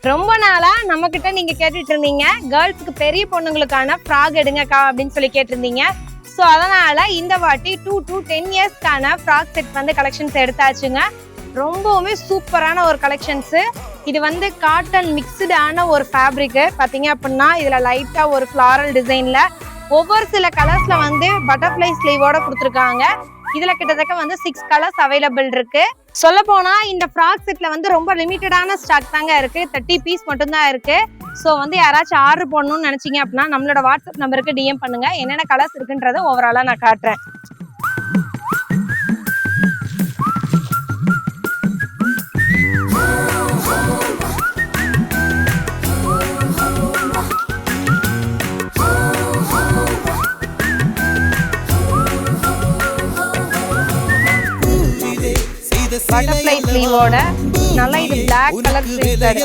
ரொம்ப நாளா நம்ம கிட்ட நீங்க கேட்டுட்டு இருந்தீங்க கேர்ள்ஸ்க்கு பெரிய பொண்ணுங்களுக்கான ஃப்ராக் எடுங்கக்கா அப்படின்னு சொல்லி கேட்டிருந்தீங்க. ஸோ அதனால இந்த வாட்டி 2 to 10 இயர்ஸ்க்கான ஃப்ராக் செட் வந்து கலெக்ஷன்ஸ் எடுத்தாச்சுங்க. ரொம்பவுமே சூப்பரான ஒரு கலெக்ஷன்ஸ். இது வந்து காட்டன் மிக்ஸ்டான ஒரு ஃபேப்ரிக். பாத்தீங்க அப்படின்னா இதுல லைட்டா ஒரு ஃபிளாரல் டிசைன்ல ஒவ்வொரு சில கலர்ஸ்ல வந்து பட்டர்ஃப்ளை ஸ்லீவோட கொடுத்துருக்காங்க. இதுல கிட்டத்தட்ட வந்து 6 கலர்ஸ் அவைலபிள் இருக்கு. சொல்ல போனா இந்த ஃப்ராக் செட்ல வந்து ரொம்ப லிமிட்டடான ஸ்டாக் தாங்க இருக்கு. 30 பீஸ் மட்டும் தான் இருக்கு. ஸோ வந்து யாராச்சும் ஆர்டர் பண்ணணும்னு நினைச்சீங்க அப்படின்னா நம்மளோட வாட்ஸ்அப் நம்பருக்கு டிஎம் பண்ணுங்க. என்னென்ன கலர்ஸ் இருக்குன்றத ஓவராலா நான் காட்டுறேன். பட்டர்ஃப்ளை ஸ்லீவோட நல்லா இது பிளாக் கலர் பிரிண்டட்.